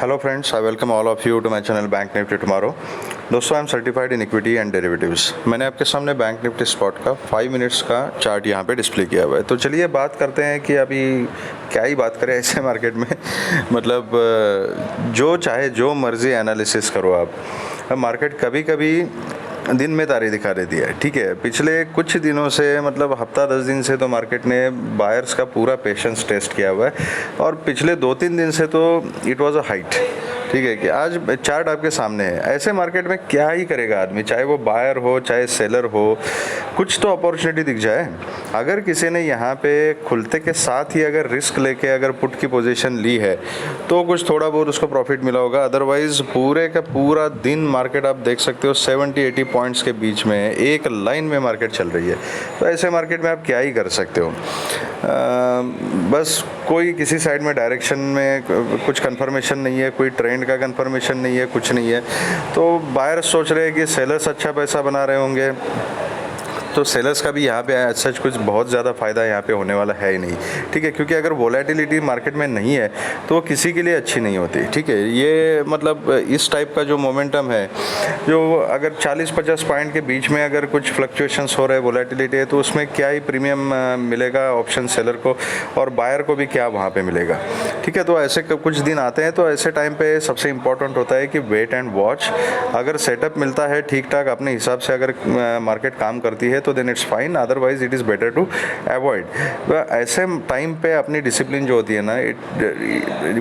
Hello friends, I welcome all of you to my channel Bank Nifty tomorrow. दोस्तों, I am certified in equity and derivatives. मैंने आपके सामने bank Nifty spot का 5 minutes का chart यहाँ पे display किया हुआ है। तो चलिए बात करते हैं कि अभी क्या ही बात करें ऐसे मार्केट में मतलब जो चाहे जो मर्जी एनालिसिस करो आप, मार्केट कभी कभी दिन में तारे दिखा देती है। ठीक है, पिछले कुछ दिनों से मतलब हफ्ता 10 दिन से तो मार्केट ने बायर्स का पूरा पेशेंस टेस्ट किया हुआ है और पिछले 2-3 दिन से तो इट वाज अ हाइट। ठीक है कि आज चार्ट आपके सामने है। ऐसे मार्केट में क्या ही करेगा आदमी, चाहे वो बायर हो चाहे सेलर हो, कुछ तो अपॉर्चुनिटी दिख जाए। अगर किसी ने यहाँ पे खुलते के साथ ही अगर रिस्क लेके अगर पुट की पोजीशन ली है तो कुछ थोड़ा बहुत उसको प्रॉफिट मिला होगा। अदरवाइज पूरे का पूरा दिन मार्केट आप देख सकते हो 70-80 पॉइंट्स के बीच में एक लाइन में मार्केट चल रही है। तो ऐसे मार्केट में आप क्या ही कर सकते हो। बस कोई किसी साइड में डायरेक्शन में कुछ कंफर्मेशन नहीं है, कोई ट्रेंड का कंफर्मेशन नहीं है, कुछ नहीं है। तो बायर्स सोच रहे हैं कि सेलर्स अच्छा पैसा बना रहे होंगे, तो सेलर्स का भी यहाँ पे सच कुछ बहुत ज़्यादा फ़ायदा यहाँ पे होने वाला है ही नहीं। ठीक है, क्योंकि अगर वोलेटिलिटी मार्केट में नहीं है तो वो किसी के लिए अच्छी नहीं होती। ठीक है, ये मतलब इस टाइप का जो मोमेंटम है, जो अगर 40-50 पॉइंट के बीच में अगर कुछ फ्लक्चुएशंस हो रहे हैं, वोलेटिलिटी है, तो उसमें क्या ही प्रीमियम मिलेगा ऑप्शन सेलर को, और बायर को भी क्या वहाँ पर मिलेगा। ठीक है, तो ऐसे कुछ दिन आते हैं, तो ऐसे टाइम पर सबसे इम्पोर्टेंट होता है कि वेट एंड वॉच। अगर सेटअप मिलता है ठीक ठाक अपने हिसाब से, अगर मार्केट काम करती है तो then it's fine, otherwise it is better to avoid. ऐसे टाइम पे अपनी डिसिप्लिन जो होती है ना,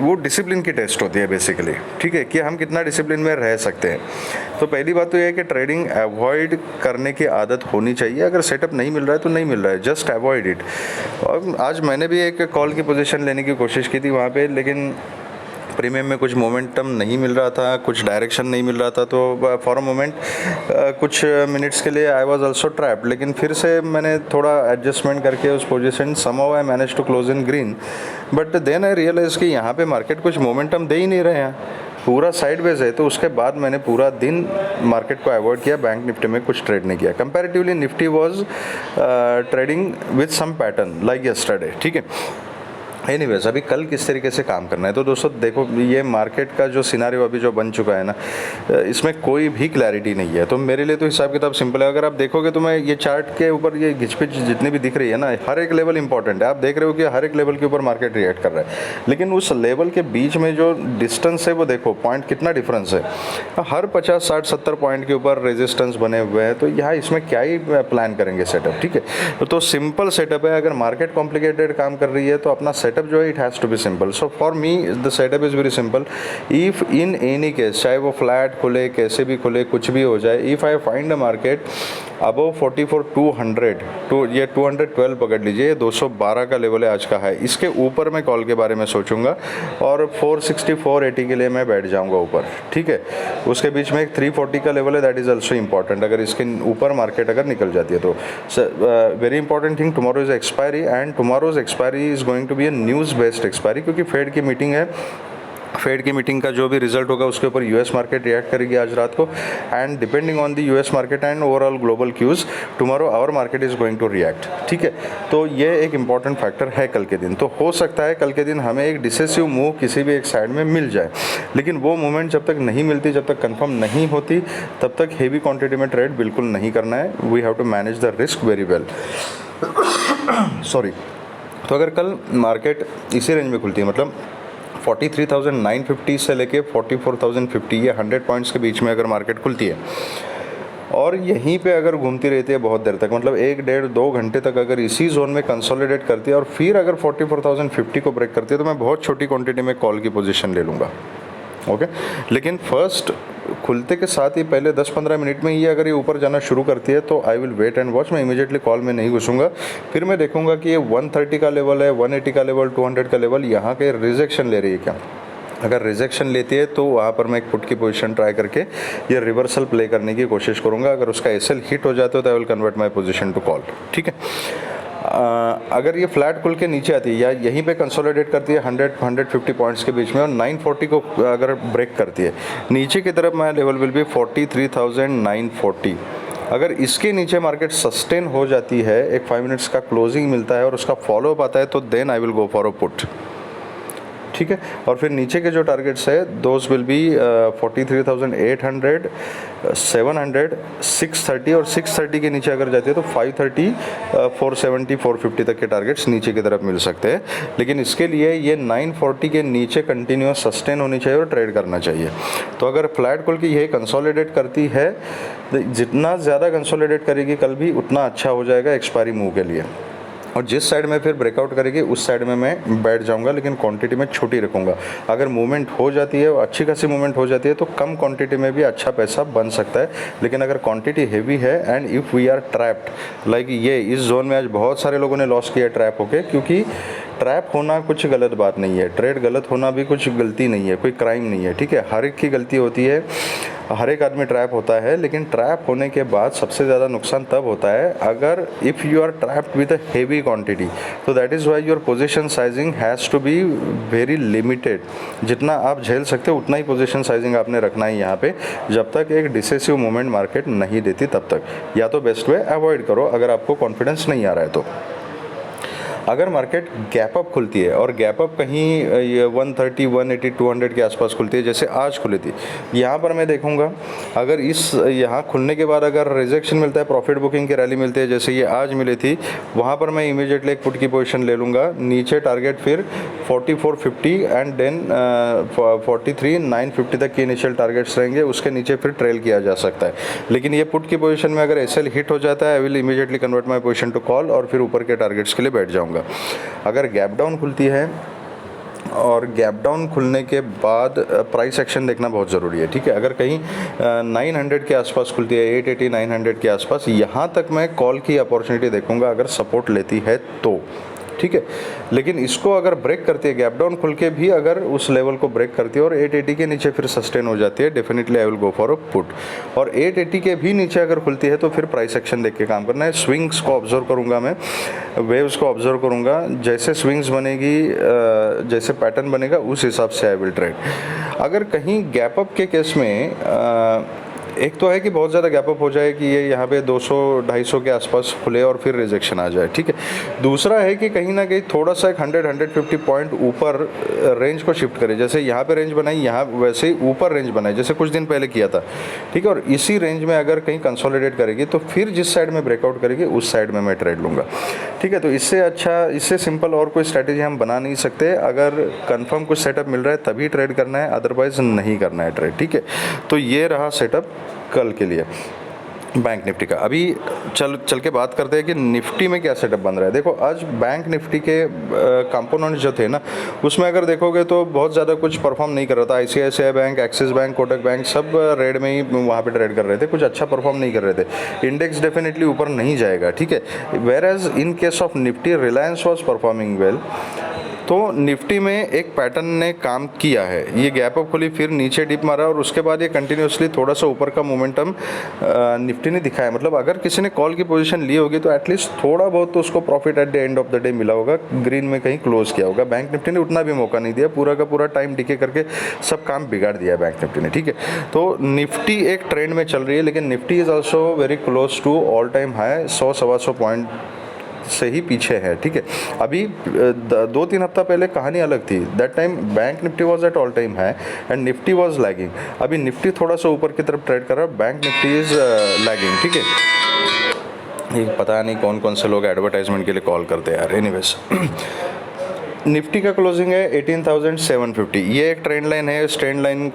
वो डिसिप्लिन की टेस्ट होती है बेसिकली। ठीक है, कि हम कितना डिसिप्लिन में रह सकते हैं। तो पहली बात तो ये है कि ट्रेडिंग अवॉइड करने की आदत होनी चाहिए। अगर सेटअप नहीं मिल रहा है तो नहीं मिल रहा है, जस्ट अवॉइड इट। और आज मैंने भी एक कॉल की पोजीशन लेने की कोशिश की थी वहाँ पे, लेकिन प्रीमियम में कुछ मोमेंटम नहीं मिल रहा था, कुछ डायरेक्शन नहीं मिल रहा था। तो फॉर अ मोमेंट कुछ मिनट्स के लिए आई वाज आल्सो ट्रैप्ड, लेकिन फिर से मैंने थोड़ा एडजस्टमेंट करके उस position somehow I manage to close in green. But then I realise कि यहाँ पे मार्केट कुछ मोमेंटम दे ही नहीं रहे हैं, पूरा साइडवेज है। तो उसके बाद मैंने पूरा दिन मार्केट को अवॉइड किया, बैंक निफ्टी में कुछ ट्रेड नहीं किया। Comparatively Nifty was trading with some pattern like yesterday. ठीक है, एनीवेज अभी कल किस तरीके से काम करना है। तो दोस्तों देखो, ये मार्केट का जो सिनारियो अभी जो बन चुका है ना, इसमें कोई भी क्लैरिटी नहीं है। तो मेरे लिए तो हिसाब किताब सिंपल है। अगर आप देखोगे तो मैं ये चार्ट के ऊपर ये घिचपिच जितनी भी दिख रही है ना, हर एक लेवल इंपॉर्टेंट है। आप देख रहे हो कि हर एक लेवल के ऊपर मार्केट रिएक्ट कर रहा है, लेकिन उस लेवल के बीच में जो डिस्टेंस है वो देखो, पॉइंट कितना डिफरेंस है। हर 50, 60, 70 पॉइंट के ऊपर रेजिस्टेंस बने हुए हैं। तो यहाँ इसमें क्या ही प्लान करेंगे सेटअप। ठीक है, तो सिंपल सेटअप है। अगर मार्केट कॉम्प्लिकेटेड काम कर रही है तो अपना सेटअप जो है it has to be simple. So for me the setup is very simple. If in any case, चाहे वो फ्लैट खुले, कैसे भी खुले, कुछ भी हो जाए, if I find a market above 44,200 तो ये 212 पकड़ लीजिए, 212 का लेवल है आज का हाई। इसके ऊपर मैं कॉल के बारे में सोचूंगा और 460, 480 के लिए मैं बैठ जाऊंगा ऊपर। ठीक है, उसके बीच में एक 340 का लेवल है, दैट इज़ ऑल्सो इंपॉर्टेंट। अगर इसके ऊपर मार्केट अगर निकल जाती है तो very important thing, tomorrow is expiry and tomorrow's expiry is going to be a news based expiry, क्योंकि फेड की मीटिंग है। फेड की मीटिंग का जो भी रिजल्ट होगा उसके ऊपर यूएस मार्केट रिएक्ट करेगी आज रात को, and depending on the US market and overall global cues, tomorrow our market is going to react. ठीक है, तो ये एक इंपॉर्टेंट फैक्टर है कल के दिन। तो हो सकता है कल के दिन हमें एक डिसेसिव मूव किसी भी एक साइड में मिल जाए, लेकिन वो मूवमेंट जब तक नहीं मिलती, जब तक कंफर्म नहीं होती, तब तक हेवी क्वांटिटी में ट्रेड बिल्कुल नहीं करना है। We have to manage the risk very well. Sorry. तो अगर कल मार्केट इसी रेंज में खुलती है, मतलब 43,950 से लेके 44,050, ये 100 पॉइंट्स के बीच में अगर मार्केट खुलती है और यहीं पे अगर घूमती रहती है बहुत देर तक, मतलब 1-1.5-2 घंटे तक अगर इसी जोन में कंसोलिडेट करती है और फिर अगर 44,050 को ब्रेक करती है, तो मैं बहुत छोटी क्वांटिटी में कॉल की पोजीशन ले लूँगा। ओके, लेकिन फर्स्ट खुलते के साथ ही पहले 10-15 मिनट में ये अगर ये ऊपर जाना शुरू करती है तो I will wait and watch. मैं इमीडिएटली कॉल में नहीं घुसूंगा। फिर मैं देखूंगा कि ये 130 का लेवल है, 180 का लेवल, 200 का लेवल, यहाँ के रिजेक्शन ले रही है क्या। अगर रिजेक्शन लेती है तो वहाँ पर मैं एक पुट की पोजीशन ट्राई करके ये रिवर्सल प्ले करने की कोशिश करूँगा। अगर उसका एसएल हिट हो जाता है तो I will convert my position to call. ठीक है, अगर ये फ्लैट खुल के नीचे आती है या यहीं पे कंसोलिडेट करती है 100-150 पॉइंट्स के बीच में और 940 को अगर ब्रेक करती है, नीचे की तरफ माय लेवल विल बी 43,940। अगर इसके नीचे मार्केट सस्टेन हो जाती है, एक 5 मिनट्स का क्लोजिंग मिलता है और उसका फॉलोअप आता है, तो then I will go for a put. ठीक है। और फिर नीचे के जो टारगेट्स है दोज विल बी 43,800, 700, 630 और 630 के नीचे अगर जाती है तो 530, 470, 450 तक के टारगेट्स नीचे की तरफ मिल सकते हैं। लेकिन इसके लिए ये 940 के नीचे कंटिन्यूस सस्टेन होनी चाहिए और ट्रेड करना चाहिए। तो अगर फ्लैट कॉल की यही कंसोलिडेट करती है, जितना ज़्यादा कंसोलिडेट करेगी कल भी उतना अच्छा हो जाएगा एक्सपायरी मूव के लिए। और जिस साइड में फिर ब्रेकआउट करेगी उस साइड में मैं बैठ जाऊंगा, लेकिन क्वांटिटी में छोटी रखूंगा। अगर मूवमेंट हो जाती है, अच्छी खासी मूवमेंट हो जाती है, तो कम क्वांटिटी में भी अच्छा पैसा बन सकता है। लेकिन अगर क्वांटिटी हेवी है and if we are trapped, like ये इस जोन में आज बहुत सारे लोगों ने लॉस किया ट्रैप होके, क्योंकि ट्रैप होना कुछ गलत बात नहीं है, ट्रेड गलत होना भी कुछ गलती नहीं है, कोई क्राइम नहीं है, ठीक है। हर एक की गलती होती है, हर एक आदमी ट्रैप होता है। लेकिन ट्रैप होने के बाद सबसे ज़्यादा नुकसान तब होता है अगर if you are trapped with a heavy quantity. तो that is why your position sizing has to be very limited. जितना आप झेल सकते हो उतना ही पोजीशन साइजिंग आपने रखना है यहाँ पे, जब तक एक डिसेसिव मूवमेंट मार्केट नहीं देती तब तक। या तो बेस्ट वे अवॉइड करो अगर आपको कॉन्फिडेंस नहीं आ रहा है तो। अगर मार्केट गैप अप खुलती है और गैप अप कहीं 130, 180, 200 के आसपास खुलती है, जैसे आज खुली थी, यहाँ पर मैं देखूंगा अगर इस यहाँ खुलने के बाद अगर रिजेक्शन मिलता है, प्रॉफिट बुकिंग की रैली मिलती है जैसे ये आज मिली थी, वहाँ पर मैं इमीडिएटली एक पुट की पोजीशन ले लूँगा। नीचे टारगेट फिर 4450 एंड देन 43,950 तक के इनिशियल टारगेट्स रहेंगे, उसके नीचे फिर ट्रेल किया जा सकता है। लेकिन ये पुट की पोजीशन में अगर एसएल हिट हो जाता है, I will immediately convert my position to call और फिर ऊपर के टारगेट्स के लिए बैठ जाऊँगा। अगर गैप डाउन खुलती है और गैप डाउन खुलने के बाद प्राइस एक्शन देखना बहुत ज़रूरी है, ठीक है। अगर कहीं 900 के आसपास खुलती है, 880, 900 के आसपास, यहाँ तक मैं कॉल की अपॉर्चुनिटी देखूंगा अगर सपोर्ट लेती है तो, ठीक है। लेकिन इसको अगर ब्रेक करती है, गैप डाउन खुल के भी अगर उस लेवल को ब्रेक करती है और 880 के नीचे फिर सस्टेन हो जाती है, definitely I will go for a put. और 880 के भी नीचे अगर खुलती है तो फिर प्राइस एक्शन देख के काम करना है। स्विंग्स को ऑब्जर्व करूंगा मैं, वेव्स को ऑब्जर्व करूंगा, जैसे स्विंग्स बनेगी, जैसे पैटर्न बनेगा उस हिसाब से आई विल ट्रेड। अगर कहीं गैप अप के केस में एक तो है कि बहुत ज़्यादा गैप अप हो जाए कि ये यहाँ पे 200-250 के आसपास खुले और फिर रिजेक्शन आ जाए, ठीक है। दूसरा है कि कहीं ना कहीं थोड़ा सा एक 100-150 पॉइंट ऊपर रेंज को शिफ्ट करे, जैसे यहाँ पे रेंज बनाई, यहाँ वैसे ही ऊपर रेंज बनाई जैसे कुछ दिन पहले किया था, ठीक है। और इसी रेंज में अगर कहीं कंसोलिडेट करेगी तो फिर जिस साइड में ब्रेकआउट करेगी उस साइड में मैं ट्रेड लूँगा, ठीक है। तो इससे अच्छा, इससे सिंपल और कोई स्ट्रैटेजी हम बना नहीं सकते। अगर कन्फर्म कुछ सेटअप मिल रहा है तभी ट्रेड करना है, अदरवाइज नहीं करना है ट्रेड, ठीक है। तो ये रहा सेटअप कल के लिए बैंक निफ्टी का। अभी चल के बात करते हैं कि निफ्टी में क्या सेटअप बन रहा है। देखो आज बैंक निफ्टी के कंपोनेंट्स जो थे ना, उसमें अगर देखोगे तो बहुत ज़्यादा कुछ परफॉर्म नहीं कर रहा था। ICICI bank, axis bank, Kotak bank सब रेड में ही वहाँ पे ट्रेड कर रहे थे, कुछ अच्छा परफॉर्म नहीं कर रहे थे। इंडेक्स डेफिनेटली ऊपर नहीं जाएगा, ठीक है। Whereas in case of Nifty, Reliance was performing well. तो निफ्टी में एक पैटर्न ने काम किया है, ये गैप अप खुली फिर नीचे डिप मारा और उसके बाद ये कंटिन्यूसली थोड़ा सा ऊपर का मोमेंटम निफ्टी ने दिखाया। मतलब अगर किसी ने कॉल की पोजीशन ली होगी तो एटलीस्ट थोड़ा बहुत तो उसको profit at the end of the day मिला होगा, ग्रीन में कहीं क्लोज किया होगा। बैंक निफ्टी ने उतना भी मौका नहीं दिया, पूरा का पूरा टाइम डिके करके सब काम बिगाड़ दिया बैंक निफ्टी ने, ठीक है। तो निफ्टी एक ट्रेंड में चल रही है, लेकिन Nifty is also very close to all time high, 100-125 point से ही पीछे है, ठीक है। अभी 2-3 हफ्ता पहले कहानी अलग थी। That time bank Nifty was at all time high and Nifty was lagging. अभी निफ्टी थोड़ा सा ऊपर की तरफ ट्रेड कर रहा है, बैंक निफ्टी इज लैगिंग, ठीक है। ये पता नहीं कौन कौन से लोग एडवर्टाइजमेंट के लिए कॉल करते हैं यार। एनीवेज निफ्टी का क्लोजिंग है 18,750। ये एक ट्रेंड लाइन है, इस ट्रेंड लाइन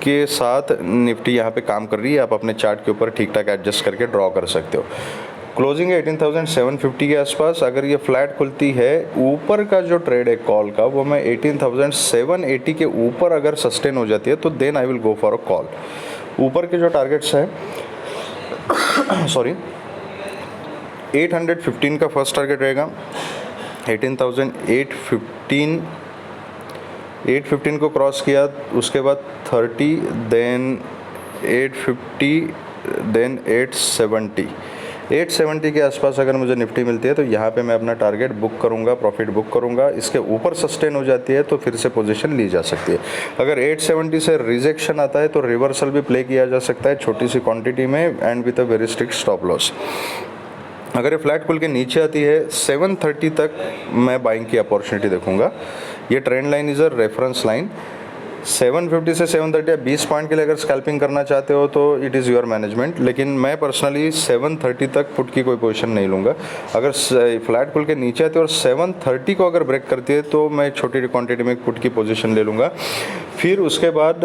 के साथ निफ्टी यहाँ पे काम कर रही है। आप अपने चार्ट के ऊपर ठीक ठाक एडजस्ट करके ड्रॉ कर सकते हो। क्लोजिंग है 18,750 के आसपास। अगर ये फ्लैट खुलती है, ऊपर का जो ट्रेड है कॉल का वो मैं 18,780 के ऊपर अगर सस्टेन हो जाती है तो then I will go for a call. ऊपर के जो टारगेट्स है सॉरी 815 का फर्स्ट टारगेट रहेगा, 815 को क्रॉस किया, उसके बाद 30, देन 850, देन 870 के आसपास अगर मुझे निफ्टी मिलती है तो यहाँ पे मैं अपना टारगेट बुक करूँगा, प्रॉफिट बुक करूँगा। इसके ऊपर सस्टेन हो जाती है तो फिर से पोजीशन ली जा सकती है। अगर 870 से रिजेक्शन आता है तो रिवर्सल भी प्ले किया जा सकता है छोटी सी क्वांटिटी में and with a very strict stop loss. अगर ये फ्लैट खुल के नीचे आती है 730 तक मैं बाइंग की अपॉर्चुनिटी देखूंगा। ये trend line is a reference line. 750 से 730 या 20 पॉइंट के लिए अगर स्कैल्पिंग करना चाहते हो तो इट इज़ योर मैनेजमेंट, लेकिन मैं पर्सनली 730 तक पुट की कोई पोजीशन नहीं लूँगा। अगर फ्लैट खुल के नीचे आते और 730 को अगर ब्रेक करती है तो मैं एक छोटी क्वांटिटी में एक पुट की पोजीशन ले लूँगा। फिर उसके बाद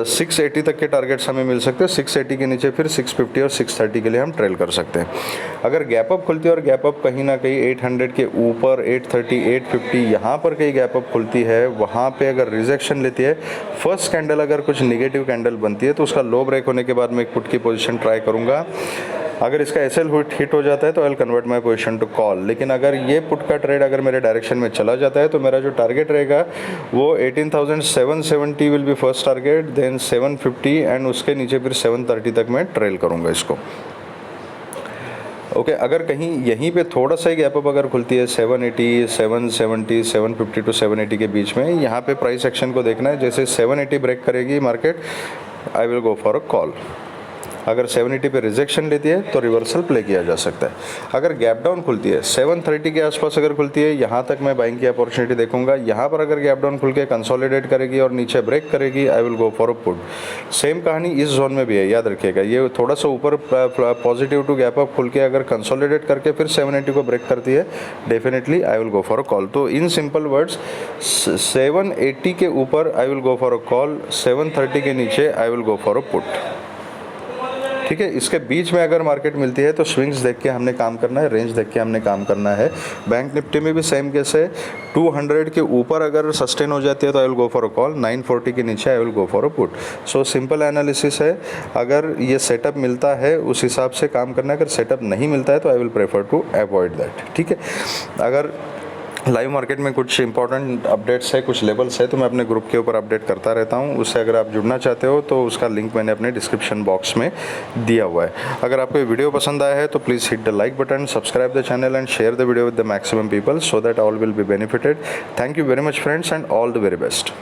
680 तक के टारगेट्स हमें मिल सकते हैं। 680 के नीचे फिर 650 और 630 के लिए हम ट्रेल कर सकते हैं। अगर गैप अप खुलती है और गैप अप कहीं ना कहीं 800 के ऊपर 830 850 यहाँ पर कहीं गैप अप खुलती है, वहाँ पे अगर रिजेक्शन लेती है, फर्स्ट कैंडल अगर कुछ निगेटिव कैंडल बनती है तो उसका लो ब्रेक होने के बाद मैं एक पुट की पोजीशन ट्राई करूँगा। अगर इसका एसएल हिट हो जाता है तो I will convert my position to call. लेकिन अगर ये पुट का ट्रेड अगर मेरे डायरेक्शन में चला जाता है तो मेरा जो टारगेट रहेगा वो 18,770 will be first target, then 750 and उसके नीचे फिर 730 तक मैं ट्रेल करूँगा इसको। ओके, अगर कहीं यहीं पे थोड़ा सा ही गैप अप अगर खुलती है 780, 770, 750 टू 780 के बीच में, यहाँ पे प्राइस एक्शन को देखना है। जैसे 780 ब्रेक करेगी market, I will go for a call. अगर 780 पे रिजेक्शन लेती है तो रिवर्सल प्ले किया जा सकता है। अगर गैप डाउन खुलती है 730 के आसपास अगर खुलती है, यहाँ तक मैं बाइंग की अपॉर्चुनिटी देखूंगा। यहाँ पर अगर गैप डाउन खुल के कंसोलिडेट करेगी और नीचे ब्रेक करेगी, आई will go for a put. Same कहानी इस जोन में भी है, याद रखिएगा। ये थोड़ा सा ऊपर पॉजिटिव टू गैप अप खुल के अगर कंसोलिडेट करके फिर 780 को ब्रेक करती है, definitely I will go for a call. तो इन सिंपल वर्ड्स, 780 के ऊपर आई will go for a call, 730 के नीचे आई will go for a put. ठीक है, इसके बीच में अगर मार्केट मिलती है तो स्विंग्स देख के हमने काम करना है, रेंज देख के हमने काम करना है। बैंक निफ्टी में भी सेम केस है। 200 के ऊपर अगर सस्टेन हो जाती है तो I will go for a call, 940 के नीचे आई will go for a put. So simple analysis है, अगर ये सेटअप मिलता है उस हिसाब से काम करना है। अगर सेटअप नहीं मिलता है तो I will prefer to avoid that. ठीक है, अगर लाइव मार्केट में कुछ इंपॉर्टेंट अपडेट्स है, कुछ लेवल्स है, तो मैं अपने ग्रुप के ऊपर अपडेट करता रहता हूँ। उससे अगर आप जुड़ना चाहते हो तो उसका लिंक मैंने अपने डिस्क्रिप्शन बॉक्स में दिया हुआ है। अगर आपको ये वीडियो पसंद आया है तो please hit the like button, subscribe the channel and share the video with the maximum people so that all will be benefited. Thank you very much friends and all the very best.